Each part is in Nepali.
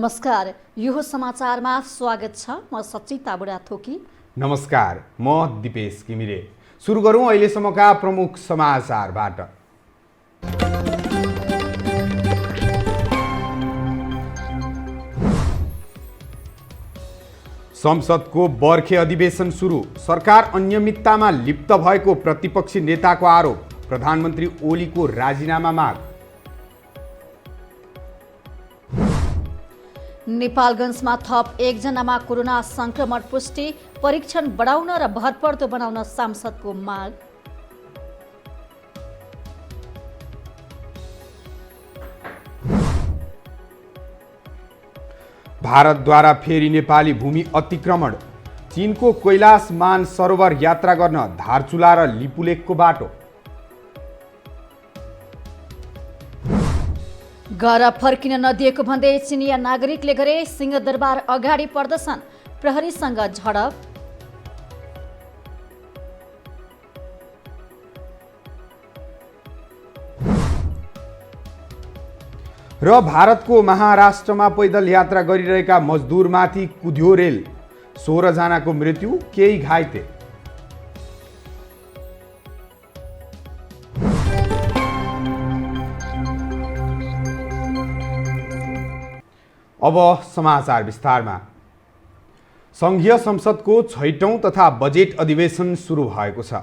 नमस्कार, यो समाचारमा स्वागत छ। म सचिता बुढाथोकी। नमस्कार, म दिपेश घिमिरे। सुरु गरौँ अहिलेसम्मका प्रमुख समाचारबाट। संसदको बर्खे अधिवेशन सुरु। सरकार अनियमिततामा लिप्त भएको प्रतिपक्षी नेताको आरोप। प्रधानमन्त्री ओलीको राजीनामा माग। नेपालगञ्जमा थप 1 जनामा कोरोना संक्रमण पुष्टि। परीक्षण बढाउन र भरपर्दो बनाउन सांसदको माग। भारतद्वारा फेरि नेपाली भूमि अतिक्रमण। चीनको कैलाश मान सरोवर यात्रा गर्न धारचुला र लिपुलेकको बाटो। घर फर्किन नदिएको भन्दै चिनिया नागरिकले गरे सिंहदरबार अगाडि प्रदर्शन। प्रहरीसँग झडप। र भारतको महाराष्ट्रमा पैदल यात्रा गरिरहेका मजदुरमाथि कुद्यो रेल। 16 जनाको मृत्यु, केही घाइते। अब समाचार विस्तारमा। संघीय संसदको 6औं तथा बजेट अधिवेशन सुरु भएको छ।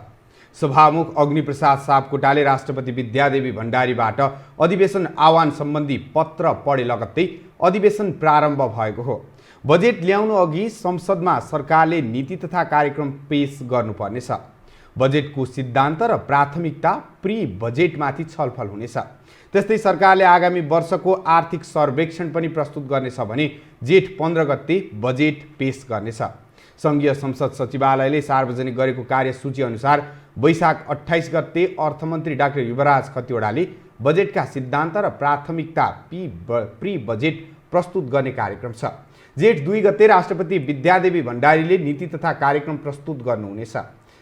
सभामुख अग्निप्रसाद सापकोटाले राष्ट्रपति विद्यादेवी भण्डारीबाट अधिवेशन आह्वान सम्बन्धी पत्र पढे लगत्तै अधिवेशन प्रारम्भ भएको हो। बजेट ल्याउनु अघि संसदमा सरकारले नीति तथा कार्यक्रम पेश गर्नुपर्नेछ। बजेटको सिद्धान्त र प्राथमिकता प्री बजेटमाथि छलफल हुनेछ। त्यस्तै सरकारले आगामी वर्षको आर्थिक सर्वेक्षण पनि प्रस्तुत गर्नेछ भने जेठ 15 गते बजेट पेश गर्नेछ। संघीय संसद सचिवालयले सार्वजनिक गरेको कार्यसूची अनुसार वैशाख 28 गते अर्थमन्त्री डाक्टर युवराज खतिवडाले बजेटका सिद्धान्त र प्राथमिकता प्री बजेट प्रस्तुत गर्ने कार्यक्रम छ। जेठ 2 गते राष्ट्रपति विद्यादेवी भण्डारीले नीति तथा कार्यक्रम प्रस्तुत गर्नुहुनेछ।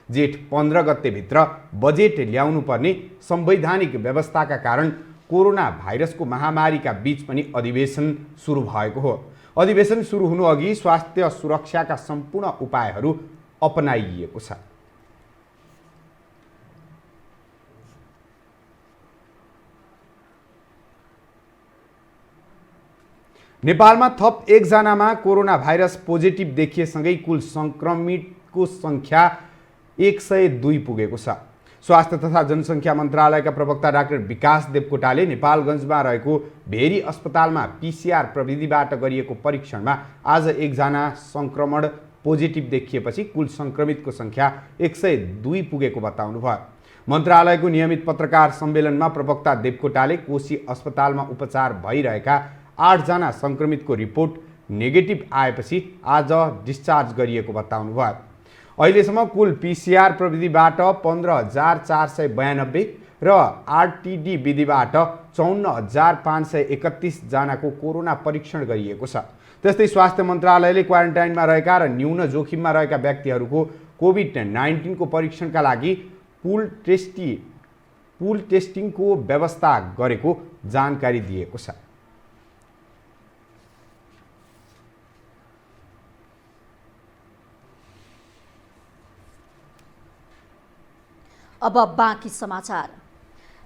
जेठ 15 गतेभित्र बजेट ल्याउनु पर्ने संवैधानिक व्यवस्थाका कारण कोरोना भाइरसको महामारीका बीच पनि अधिवेशन सुरु भएको हो। अधिवेशन सुरु हुनु अघि स्वास्थ्य सुरक्षाका सम्पूर्ण उपायहरू अपनाइएको छ। नेपालमा थप 1 जनामा कोरोना भाइरस पोजिटिभ देखिएसँगै कुल संक्रमितको संख्या 102 पुगेको छ। स्वास्थ्य तथा जनसङ्ख्या मन्त्रालयका प्रवक्ता डाक्टर विकास देवकोटाले नेपालगञ्जमा रहेको भेरी अस्पतालमा पीसीआर प्रविधिबाट गरिएको परीक्षणमा आज 1 जना संक्रमण पोजिटिभ देखिएपछि कुल संक्रमितको संख्या 102 पुगेको बताउनुभयो। मन्त्रालयको नियमित पत्रकार सम्मेलनमा प्रवक्ता देवकोटाले कोशी अस्पतालमा उपचार भइरहेका 8 जना संक्रमितको रिपोर्ट नेगेटिभ आएपछि आज डिस्चार्ज गरिएको बताउनुभयो। अहिलेसम्म कुल पीसीआर प्रविधिबाट 15,492 र आरटीडी विधिबाट 54,531 जनाको कोरोना परीक्षण गरिएको छ। त्यस्तै स्वास्थ्य मन्त्रालयले क्वारेन्टाइनमा रहेका र न्यून जोखिममा रहेका व्यक्तिहरूको कोभिड-19 को परीक्षणका लागि पुल टेस्टिङको व्यवस्था गरेको जानकारी दिएको छ। अब बाँकी समाचार।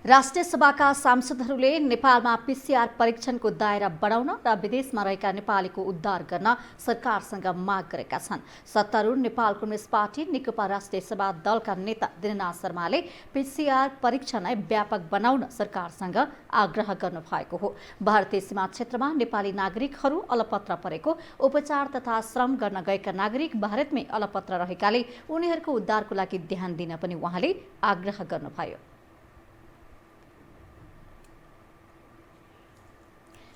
राष्ट्रिय सभाका सांसदहरूले नेपालमा पीसीआर परीक्षणको दायरा बढाउन र विदेशमा रहेका नेपालीको उद्धार गर्न सरकारसँग माग गरेका छन्। सत्तारूढ नेपाल कम्युनिस्ट पार्टी नेकपा राष्ट्रिय सभा दलका नेता दिननाथ शर्माले पीसीआर परीक्षणलाई व्यापक बनाउन सरकारसँग आग्रह गर्नु भएको हो। भारतीय सीमा क्षेत्रमा नेपाली नागरिकहरू अलपत्र परेको, उपचार तथा श्रम गर्न गएका नागरिक भारतमै अलपत्र रहेकाले उनीहरूको उद्धारको लागि ध्यान दिन पनि उहाँले आग्रह गर्नुभयो।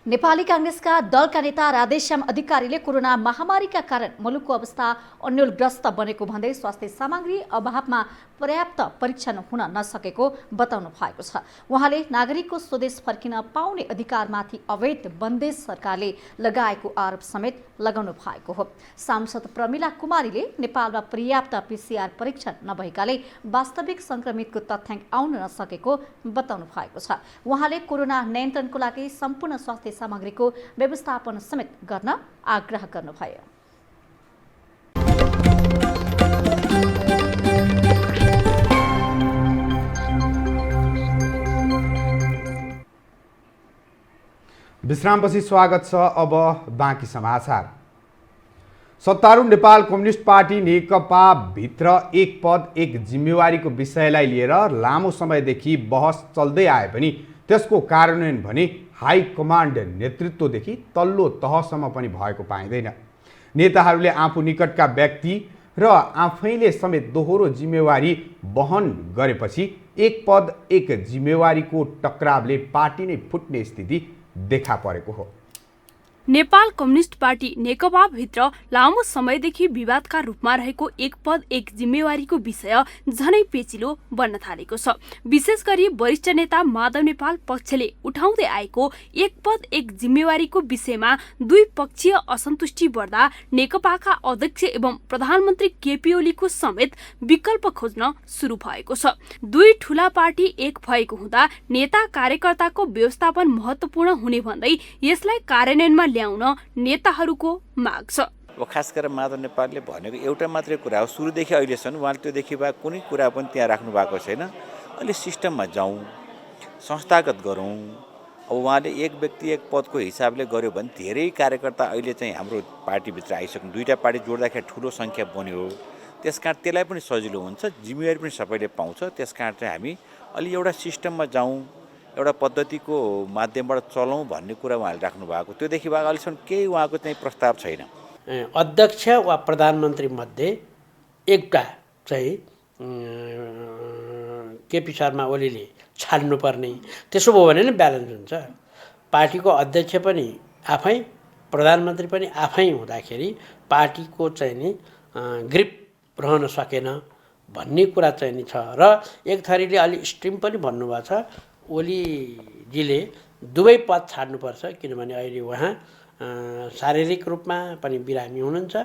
नेपाली कांग्रेसका दलका नेता राधेश्याम अधिकारीले कोरोना महामारीका कारण मुलुकको अवस्था अन्यलग्रस्त बनेको भन्दै स्वास्थ्य सामग्री अभावमा पर्याप्त परीक्षण हुन नसकेको बताउनु भएको छ। उहाँले नागरिकको स्वदेश फर्किन पाउने अधिकारमाथि अवैध बन्देज सरकारले लगाएको आरोप समेत लगाउनु भएको हो। सांसद प्रमिला कुमारीले नेपालमा पर्याप्त पीसीआर परीक्षण नभएकाले वास्तविक संक्रमितको तथ्याङ्क आउन नसकेको बताउनु भएको छ। उहाँले कोरोना नियन्त्रणको लागि सम्पूर्ण स्वास्थ्य सामग्रीको व्यवस्थापन समेत गर्न आग्रह गर्नुभयो। विश्रामपछि स्वागत छ। अब बाँकी समाचार। सत्तारूढ नेपाल कम्युनिस्ट पार्टी नेकपा भित्र एक पद एक जिम्मेवारीको विषयलाई लिएर लामो समयदेखि बहस चल्दै आए पनि त्यसको कार्यान्वयन भने हाई कमान्ड नेतृत्वदेखि तल्लो तहसम्म पनि भएको पाइँदैन। नेताहरूले आफू निकटका व्यक्ति र आफैले समेत दोहोरो जिम्मेवारी वहन गरेपछि एक पद एक जिम्मेवारीको टक्रावले पार्टी नै फुट्ने स्थिति देखा परेको हो। नेपाल कम्युनिस्ट पार्टी नेकपा भित्र लामो समयदेखि विवादका रूपमा रहेको एक पद एक जिम्मेवारीको विषय झनै पेचिलो बन्न थालेको छ। विशेष गरी वरिष्ठ नेता माधव नेपाल पक्षले उठाउँदै आएको एक पद एक जिम्मेवारीको विषयमा दुई पक्षीय असन्तुष्टि बढ्दा नेकपाका अध्यक्ष एवं प्रधानमन्त्री केपी ओलीको समेत विकल्प खोज्न सुरु भएको छ। दुई ठूला पार्टी एक भएको हुँदा नेता कार्यकर्ताको व्यवस्थापन महत्वपूर्ण हुने भन्दै यसलाई कार्यान्वयनमा ल्याउन नेताहरूको माग छ। अब खास गरेर माधव नेपालले भनेको एउटा मात्रै कुरा हो, सुरुदेखि अहिलेसम्म उहाँले त्योदेखि भए कुनै कुरा पनि त्यहाँ राख्नु भएको छैन। अहिले सिस्टममा जाउँ, संस्थागत गरौँ। अब उहाँले एक व्यक्ति एक पदको हिसाबले गर्यो भने धेरै कार्यकर्ता अहिले चाहिँ हाम्रो पार्टीभित्र आइसक्नु, दुईवटा पार्टी जोड्दाखेरि ठुलो सङ्ख्या बन्यो। त्यसकारण त्यसलाई पनि सजिलो हुन्छ, जिम्मेवारी पनि सबैले पाउँछ। त्यसकारण चाहिँ हामी अलि एउटा सिस्टममा जाउँ, एउटा पद्धतिको माध्यमबाट चलाउँ भन्ने कुरा उहाँले राख्नु भएको। त्योदेखि भए अहिलेसम्म केही उहाँको चाहिँ प्रस्ताव छैन। अध्यक्ष वा प्रधानमन्त्री मध्ये एउटा चाहिँ केपी शर्मा ओलीले छाड्नुपर्ने, त्यसो भयो भने नै ब्यालेन्स हुन्छ। पार्टीको अध्यक्ष पनि आफै, प्रधानमन्त्री पनि आफै हुँदाखेरि पार्टीको चाहिँ नि ग्रिप रहन सकेन भन्ने कुरा चाहिँ नि छ। र एक थरीले अलि स्ट्रिम पनि भन्नुभएको छ, ओलीजीले दुवै पद छाड्नुपर्छ किनभने अहिले उहाँ शारीरिक रूपमा पनि बिरामी हुनुहुन्छ।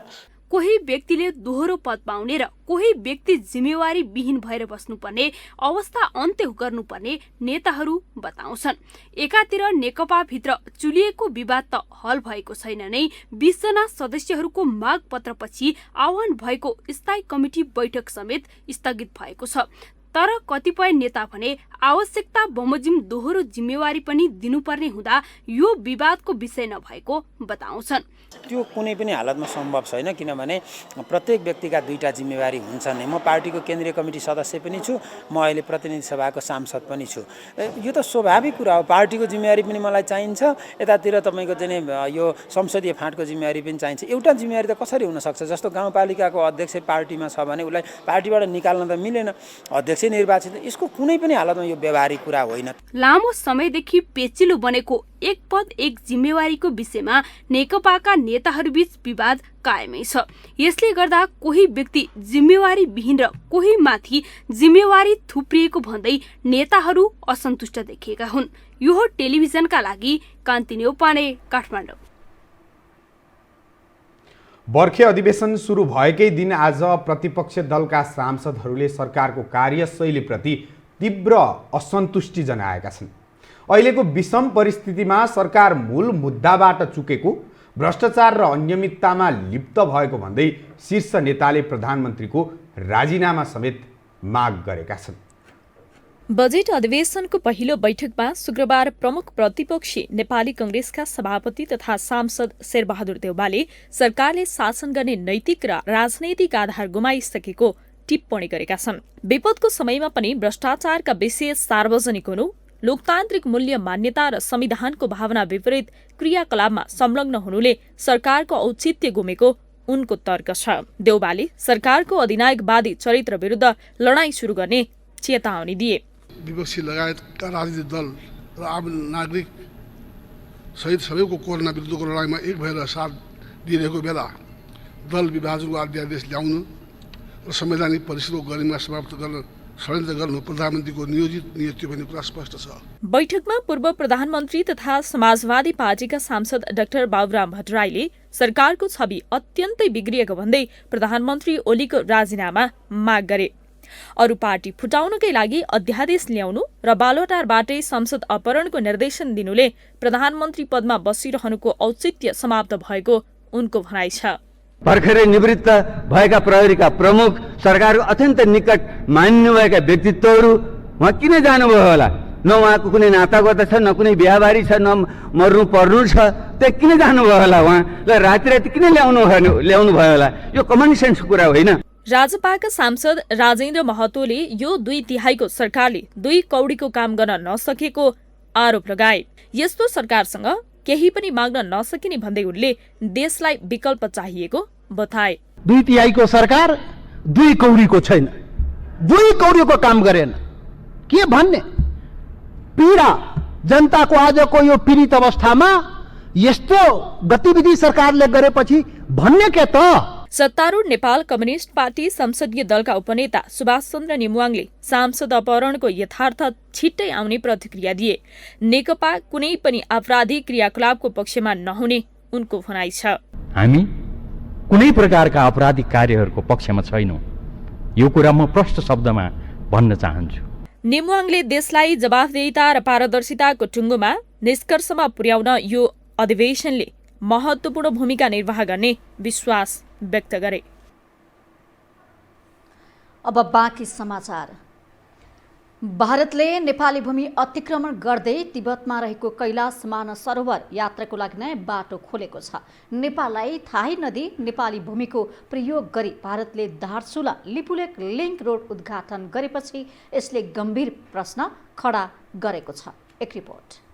कोही व्यक्तिले दोहोरो पद पाउने र कोही व्यक्ति जिम्मेवारी विहीन भएर बस्नुपर्ने अवस्था अन्त्य गर्नुपर्ने नेताहरू बताउँछन्। एकातिर नेकपा भित्र चुलिएको विवाद त हल भएको छैन नै, 20 जना सदस्यहरूको माग पत्रपछि आह्वान भएको स्थायी कमिटी बैठक समेत स्थगित भएको छ। तर कतिपय नेता भने आवश्यकता बमोजिम दोहोरो जिम्मेवारी पनि दिनुपर्ने हुँदा यो विवादको विषय नभएको बताउँछन्। त्यो कुनै पनि हालतमा सम्भव छैन किनभने प्रत्येक व्यक्तिका दुईटा जिम्मेवारी हुन्छन्। म पार्टीको केन्द्रीय कमिटी सदस्य पनि छु, म अहिले प्रतिनिधि सभाको सांसद पनि छु। यो त स्वाभाविक कुरा हो, पार्टीको जिम्मेवारी पनि मलाई चाहिन्छ, यतातिर तपाईँको चाहिँ यो संसदीय फाँटको जिम्मेवारी पनि चाहिन्छ। एउटा जिम्मेवारी त कसरी हुनसक्छ? जस्तो गाउँपालिकाको अध्यक्ष पार्टीमा छ भने उसलाई पार्टीबाट निकाल्न त मिलेन, अध्यक्ष निर्वाचित, यसको कुनै पनि हालतमा यो व्यवहारिक कुरा होइन। लामो समयदेखि पेचिलो बनेको एक पद एक जिम्मेवारीको विषयमा नेकपाका नेताहरूबीच विवाद कायमै छ। यसले गर्दा कोही व्यक्ति जिम्मेवारी विहीन र कोही माथि जिम्मेवारी थुप्रिएको भन्दै नेताहरू असन्तुष्ट देखिएका हुन्। यो हो टेलिभिजनका लागि कान्ति न्यौपाने, काठमाडौँ। बर्खे अधिवेशन सुरु भएकै दिन आज प्रतिपक्ष दलका सांसदहरूले सरकारको कार्यशैलीप्रति तीव्र असन्तुष्टि जनाएका छन्। अहिलेको विषम परिस्थितिमा सरकार मूल मुद्दाबाट चुकेको भ्रष्टाचार र अनियमिततामा लिप्त भएको भन्दै शीर्ष नेताले प्रधानमन्त्रीको राजीनामा समेत माग गरेका छन्। बजेट अधिवेशनको पहिलो बैठकमा शुक्रबार प्रमुख प्रतिपक्षी नेपाली कांग्रेसका सभापति तथा सांसद शेरबहादुर देउवाले सरकारले शासन गर्ने नैतिक र राजनैतिक आधार गुमाइसकेको टिप्पणी गरेका छन्। विपदको समयमा पनि भ्रष्टाचारका विषय सार्वजनिक हुनु, लोकतान्त्रिक मूल्य मान्यता र संविधानको भावना विपरीत क्रियाकलापमा संलग्न हुनुले सरकारको औचित्य गुमेको उनको तर्क छ। देउवाले सरकारको अधिनायकवादी चरित्र विरुद्ध लडाईँ सुरु गर्ने चेतावनी दिए। विपक्षी लगायतका राजनीतिक दल र आम नागरिक सहित सबैको कोरोना विरुद्धको लडाइँमा एक भएर साथ दिइरहेको बेला दल विभाजनको अध्यादेश ल्याउनु र संवैधानिक परिषदको गरिमा समाप्त गर्न षड्यन्त्र गर्नु प्रधानमन्त्रीको नियोजित नीति भन्ने कुरा स्पष्ट छ। बैठकमा पूर्व प्रधानमन्त्री तथा समाजवादी पार्टीका सांसद डाक्टर बाबुराम भट्टराईले सरकारको छवि अत्यन्तै बिग्रिएको भन्दै प्रधानमन्त्री ओलीको राजीनामा माग गरे। अरू पार्टी फुटाउनकै लागि अध्यादेश ल्याउनु र बालोटारबाटै संसद अपहरणको निर्देशन दिनुले प्रधानमन्त्री पदमा बसिरहनुको औचित्य समाप्त भएको उनको भनाइ छ। भर्खरै निवृत्त भएका प्रहरीका प्रमुख, सरकारको अत्यन्त निकट मान्नुभएका व्यक्तित्वहरू उहाँ किन जानुभयो होला? न उहाँको कुनै नातागोता छ, न कुनै बिहाबारी छ, न मर्नु पर्नु छ, त्यो किन जानुभयो होला? उहाँलाई राति किन ल्याउनु भयो होला? यो कमन सेन्सको कुरा होइन। राजपाका सांसद राजेन्द्र महतोले यो 2/3 सरकारले 2 कौडीको काम गर्न नसकेको आरोप लगाए। यस्तो सरकारसँग केही पनि माग्न नसकिने भन्दै उनले देशलाई विकल्प चाहिएको बताए। 2/3 सरकार 2 कौडीको छैन, 2 कौडीको काम गरेन। के भन्ने? पीडा जनताको आजको यो पीडित अवस्थामा यस्तो गतिविधि सरकारले गरेपछि भन्ने के त? सत्तारूढ नेपाल कम्युनिस्ट पार्टी संसदीय दलका उपनेता सुभाष चन्द्र नेमुवाङले सांसद अपहरणको यथार्थ छिट्टै आउने प्रतिक्रिया दिए। नेकपा कुनै पनि आपराधिक क्रियाकलापको पक्षमा नहुने उनको भनाइ छ। हामी कुनै प्रकारका आपराधिक कार्यहरूको पक्षमा छैनौं, यो कुरा म प्रष्ट शब्दमा भन्न चाहन्छु। नेमुवाङले देशलाई जवाफदेहिता र पारदर्शिताको टुङ्गोमा निष्कर्षमा पुर्याउन यो अधिवेशनले महत्त्वपूर्ण भूमिका निर्वाह गर्ने विश्वास व्यक्त गरे। अब बाँकी समाचार। भारतले नेपाली भूमि अतिक्रमण गर्दै तिब्बतमा रहेको कैलाश मानसरोवर यात्राको लागि नयाँ बाटो खोलेको छ। नेपाललाई थाहै नदी नेपाली भूमिको प्रयोग गरी भारतले दार्चुला लिपुलेक लिङ्क रोड उद्घाटन गरेपछि यसले गम्भीर प्रश्न खडा गरेको छ। एक रिपोर्ट।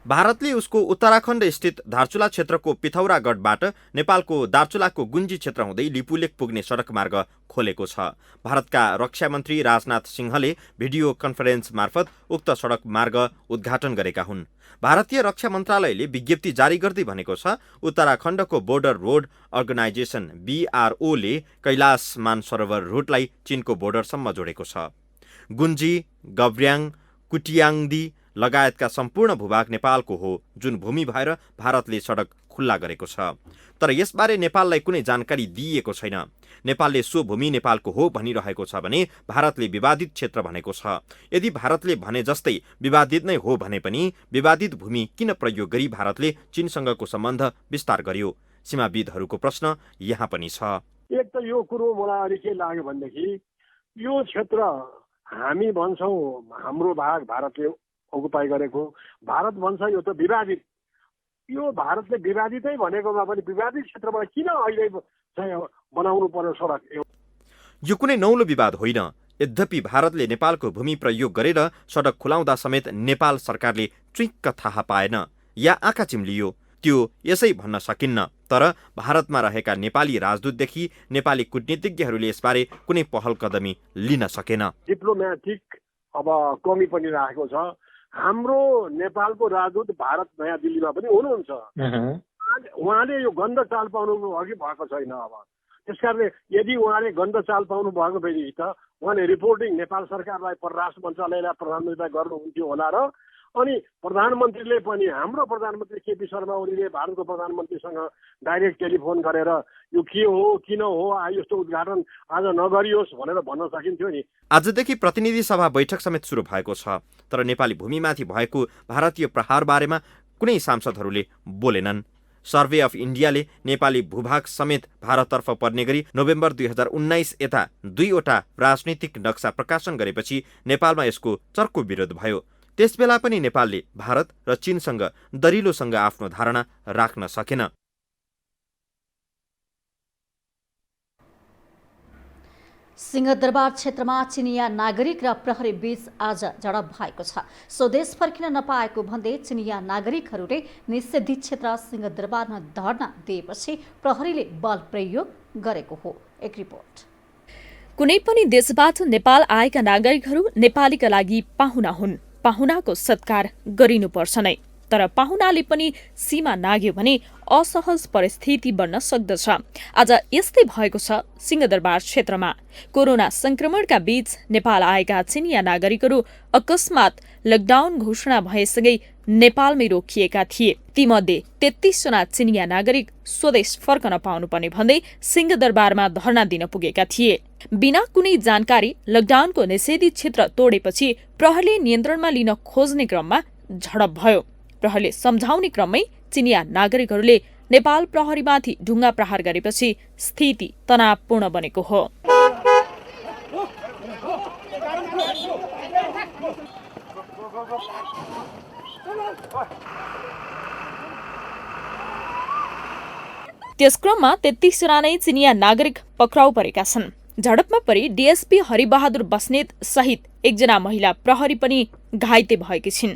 भारतले उसको उत्तराखण्ड स्थित धारचुला क्षेत्रको पिथौरागढबाट नेपालको दार्चुलाको गुन्जी क्षेत्र हुँदै लिपुलेक पुग्ने सडक मार्ग खोलेको छ। भारतका रक्षा मन्त्री राजनाथ सिंहले भिडियो कन्फरेन्स मार्फत उक्त सडक मार्ग उद्घाटन गरेका हुन्। भारतीय रक्षा मन्त्रालयले विज्ञप्ति जारी गर्दै भनेको छ, उत्तराखण्डको बोर्डर रोड अर्गनाइजेसन BRO-ले कैलाश मानसरोवर रुटलाई चीनको बोर्डरसम्म जोडेको छ। गुन्जी, गब्र्याङ, कुटियाङदी लगायतका सम्पूर्ण भूभाग नेपालको हो, जुन भूमि भएर भारतले सडक खुल्ला गरेको छ। तर यसबारे नेपाललाई कुनै जानकारी दिइएको छैन। नेपालले सो भूमि नेपालको हो भनिरहेको छ भने भारतले विवादित क्षेत्र भनेको छ। यदि भारतले भने जस्तै विवादित नै हो भने पनि विवादित भूमि किन प्रयोग गरी भारतले चीनसँगको सम्बन्ध विस्तार गर्यो? सीमाविदहरूको प्रश्न यहाँ पनि छ। एक त यो कुरो मलाई अलि के लाग्यो भनेदेखि यो क्षेत्र हामी भन्छौँ हाम्रो भाग भारतले अकुपाई गरेको, भारत भन्छ यो त विवादित। यो भारतले विवादितै भनेकोमा पनि विवादित क्षेत्रबाट किन अहिले चाहिँ बनाउनु पर्यो सडक? यो कुनै नौलो विवाद होइन। यद्यपि भारतले नेपालको भूमि प्रयोग गरेर सडक खुलाउँदा समेत नेपाल सरकारले चुइक्क थाहा पाएन या आँखा चिम्लियो, त्यो यसै भन्न सकिन्न। तर भारतमा रहेका नेपाली राजदूतदेखि नेपाली कूटनीतिज्ञहरूले यसबारे कुनै पहल कदमी लिन सकेन। डिप्लोमेटिक अब कमी पनि राखेको छ। हाम्रो नेपालको राजदूत भारत नयाँ दिल्लीमा पनि हुनुहुन्छ। उहाँले यो गन्ध चाल पाउनु अघि भएको छैन। अब त्यसकारणले यदि उहाँले गन्ध चाल पाउनु भएको भएदेखि त उहाँले रिपोर्टिङ नेपाल सरकारलाई, परराष्ट्र मन्त्रालयलाई, प्रधानमन्त्रीलाई गर्नुहुन्थ्यो होला र अनि प्रधानमन्त्रीले पनि, हाम्रो प्रधानमन्त्री केपी शर्मा ओलीले भारतको प्रधानमन्त्रीसँग डाइरेक्ट टेलिफोन गरेर यो के हो, किन हो, यस्तो उद्घाटन आज नगरियोस् भनेर भन्न सकिन्थ्यो नि। आजदेखि प्रतिनिधि सभा बैठक समेत सुरु भएको छ। तर नेपाली भूमिमाथि भएको भारतीय प्रहार बारेमा कुनै सांसदहरूले बोलेनन्। सर्वे अफ इन्डियाले नेपाली भूभाग समेत भारततर्फ पर्ने गरी नोभेम्बर 2019 यता 2वटा राजनीतिक नक्सा प्रकाशन गरेपछि नेपालमा यसको चर्को विरोध भयो। त्यसबेला पनि नेपालले भारत र चीनसँग दरिलोसँग आफ्नो धारणा राख्न सकेन। सिंहदरबार क्षेत्रमा चिनिया नागरिक र प्रहरी बीच आज झडप भएको छ। स्वदेश फर्किन नपाएको भन्दै चिनिया नागरिकहरूले निषेधित क्षेत्र सिंहदरबारमा धरना दिएपछि प्रहरीले बल प्रयोग गरेको हो। एक रिपोर्ट। कुनै पनि देशबाट नेपाल आएका नागरिकहरू नेपालीका लागि पाहुना हुन्। पाहुनाको सत्कार गरिनुपर्छ नै। तर पाहुनाले पनि सीमा नाग्यो भने असहज परिस्थिति बन्न सक्दछ। आज यस्तै भएको छ सिंहदरबार क्षेत्रमा। कोरोना संक्रमणका बीच नेपाल आएका चिनिया नागरिकहरू अकस्मात लकडाउन घोषणा भएसँगै नेपालमै रोकिएका थिए। तीमध्ये 33 जना चिनिया नागरिक स्वदेश फर्कन पाउनुपर्ने भन्दै सिंहदरबारमा धरना दिन पुगेका थिए। बिना कुनै जानकारी लकडाउनको निषेधित क्षेत्र तोडेपछि प्रहरीले नियन्त्रणमा लिन खोज्ने क्रममा झडप भयो। प्रहरीले सम्झाउने क्रममै चिनिया नागरिकहरूले नेपाल प्रहरीमाथि ढुङ्गा प्रहार गरेपछि स्थिति तनावपूर्ण बनेको हो। त्यसक्रममा 33 जना नै चिनिया नागरिक पक्राउ परेका छन्। झडपमा परि डीएसपी हरिबहादुर बस्नेत सहित एकजना महिला प्रहरी पनि घाइते भएकी छिन्।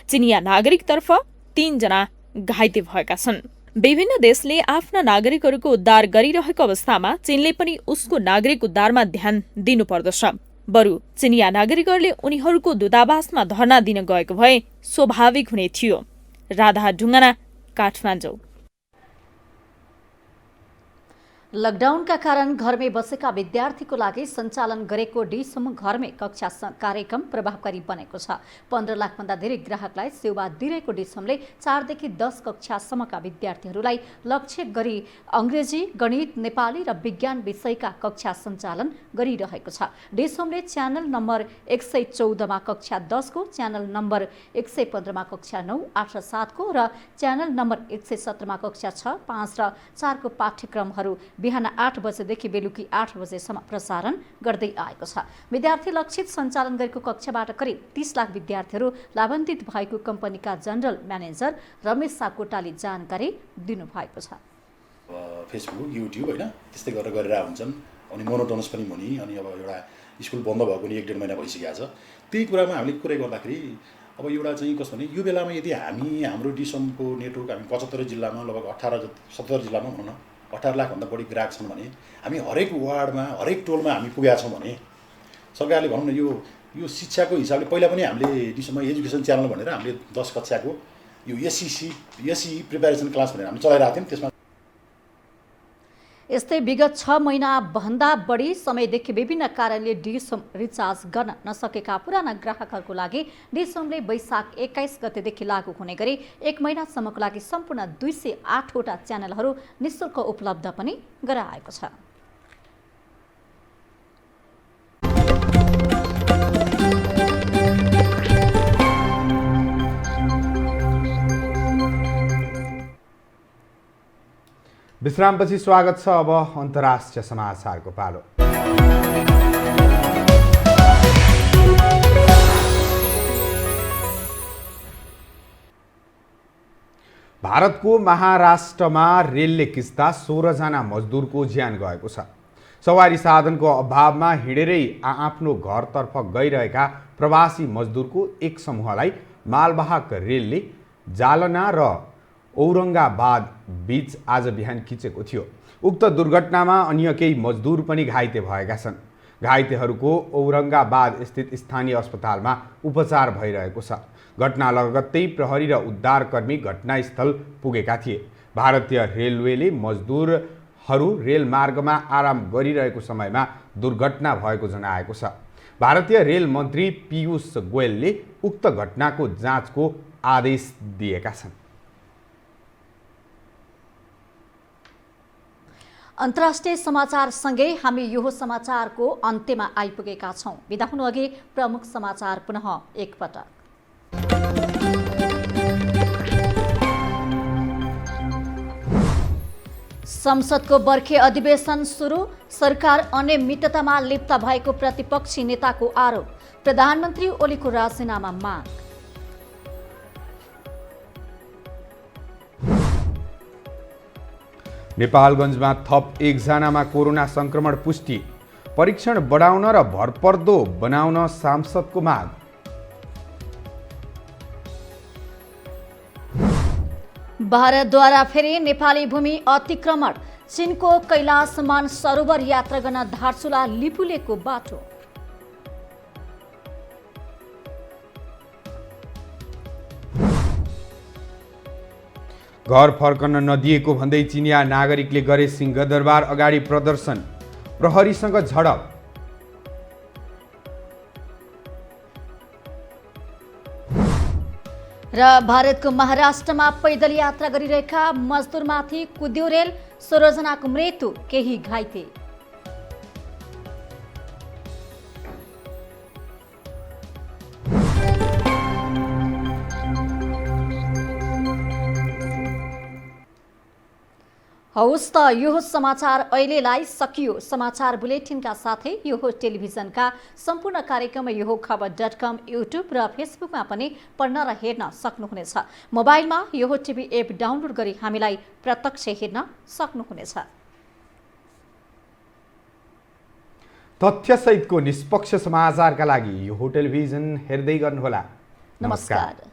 चिनिया नागरिकतर्फ 3 जना घाइते भएका छन्। विभिन्न देशले आफ्ना नागरिकहरूको उद्धार गरिरहेको अवस्थामा चीनले पनि उसको नागरिक उद्धारमा ध्यान दिनुपर्दछ। बरु चिनिया नागरिकहरूले उनीहरूको दूतावासमा धरना दिन गएको भए स्वाभाविक हुने थियो। राधा ढुङ्गाना, काठमाडौँ। लकडाउनका कारण घरमै बसेका विद्यार्थीको लागि सञ्चालन गरेको डिसम घरमै कक्षा कार्यक्रम प्रभावकारी बनेको छ। 15 लाखभन्दा धेरै ग्राहकलाई सेवा दिइरहेको डिसमले 4 देखि 10 कक्षासम्मका विद्यार्थीहरूलाई लक्ष्य गरी अङ्ग्रेजी, गणित, नेपाली र विज्ञान विषयका कक्षा सञ्चालन गरिरहेको छ। डिसमले च्यानल नम्बर 114 मा कक्षा 10 को, च्यानल नम्बर 115 मा कक्षा 9, 8 र 7 को र च्यानल नम्बर 117 मा कक्षा 6, 5 र 4 को पाठ्यक्रमहरू बिहान 8 बजेदेखि बेलुकी 8 बजेसम्म प्रसारण गर्दै आएको छ। विद्यार्थी लक्षित सञ्चालन गरेको कक्षाबाट करिब 30 लाख विद्यार्थीहरू लाभान्वित भएको कम्पनीका जनरल म्यानेजर रमेश साकोटाले जानकारी दिनुभएको छ। फेसबुक, युट्युब होइन त्यस्तै गरेर हुन्छन्। अनि मोनोटोनस पनि हुने। अनि अब एउटा स्कुल बन्द भएको नि 1-1.5 महिना भइसकेको छ। त्यही कुरामा हामीले कुरै गर्दाखेरि अब एउटा चाहिँ कस्तो भने यो बेलामा यदि हाम्रो डिसमको नेटवर्क हामी 75 जिल्लामा लगभग 17 जिल्लामा भनौँ न 18 लाखभन्दा बढी ग्राहक छन् भने हामी हरेक वार्डमा हरेक टोलमा हामी पुगेका छौँ भने सरकारले भनौँ न यो शिक्षाको हिसाबले पहिला पनि हामीले डिसममा एजुकेसन च्यानल भनेर हामीले 10 कक्षाको यो एसई प्रिपेरेसन क्लास भनेर हामी चलाइरहेको थियौँ। त्यसमा यस्तै विगत 6 महिना भन्दा बढी समयदेखि विभिन्न कारणले डिसम रिचार्ज गर्न नसकेका पुराना ग्राहकहरूको लागि डिसमले वैशाख 21 गतेदेखि लागू हुने गरी 1 महिनासम्मको लागि सम्पूर्ण 208 वटा च्यानलहरू निःशुल्क उपलब्ध पनि गराएको छ। विश्रामपछि स्वागत छ। अब अन्तर्राष्ट्रिय समाचारको पालो। भारतको महाराष्ट्रमा रेलले खिच्दा 16 जना मजदुरको ज्यान गएको छ। सवारी साधनको अभावमा हिँडेरै आफ्नो घरतर्फ गइरहेका प्रवासी मजदुरको एक समूहलाई मालवाहक रेलले जालना र औरङ्गाबाद बीच आज बिहान खिचेको थियो। उक्त दुर्घटनामा अन्य केही मजदुर पनि घाइते भएका छन्। घाइतेहरूको औरङ्गाबाद स्थित स्थानीय अस्पतालमा उपचार भइरहेको छ। घटना लगत्तै प्रहरी र उद्धारकर्मी घटनास्थल पुगेका थिए। भारतीय रेलवेले मजदुरहरू रेलमार्गमा आराम गरिरहेको समयमा दुर्घटना भएको जनाएको छ। भारतीय रेल मन्त्री पीयूष गोयलले उक्त घटनाको जाँचको आदेश दिएका छन्। अन्तर्राष्ट्रिय समाचारसँगै हामी यो समाचारको अन्त्यमा आइपुगेका छौँ। बिदा हुनु अघि प्रमुख समाचार पुनः एकपटक। संसदको बर्खे अधिवेशन सुरु, सरकार अनियमिततामा लिप्त भएको प्रतिपक्षी नेताको आरोप, प्रधानमन्त्री ओलीको राजीनामा माग। नेपालगञ्जमा थप 1 जनामा कोरोना संक्रमण पुष्टि, परीक्षण बढाउन र भरपर्दो बनाउन सांसदको माग। भारतद्वारा फेरि नेपाली भूमि अतिक्रमण, चीनको कैलाश मानसरोवर यात्रा गर्न धारचुला लिपुलेकको बाटो। घर फर्कन नदिएको भन्दै चिनिया नागरिकले गरे सिंहदरबार अगाडि प्रदर्शन, प्रहरीसँग झडप। र भारतको महाराष्ट्रमा पैदल यात्रा गरिरहेका मजदुरमाथि कुद्यो रेल, 16 जनाको मृत्यु, केही घाइते। हौस् त यो समाचार अहिलेलाई सकियो। समाचार बुलेटिनका साथै यो टेलिभिजनका सम्पूर्ण कार्यक्रम यो खबर.com, युट्युब र फेसबुकमा पनि पढ्न र हेर्न सक्नुहुनेछ। मोबाइलमा यो टिभी एप डाउनलोड गरी हामीलाई प्रत्यक्ष हेर्न सक्नुहुनेछ। तथ्यसहितको निष्पक्ष समाचारका लागि यो टेलिभिजन हेर्दै गर्नुहोला। नमस्कार।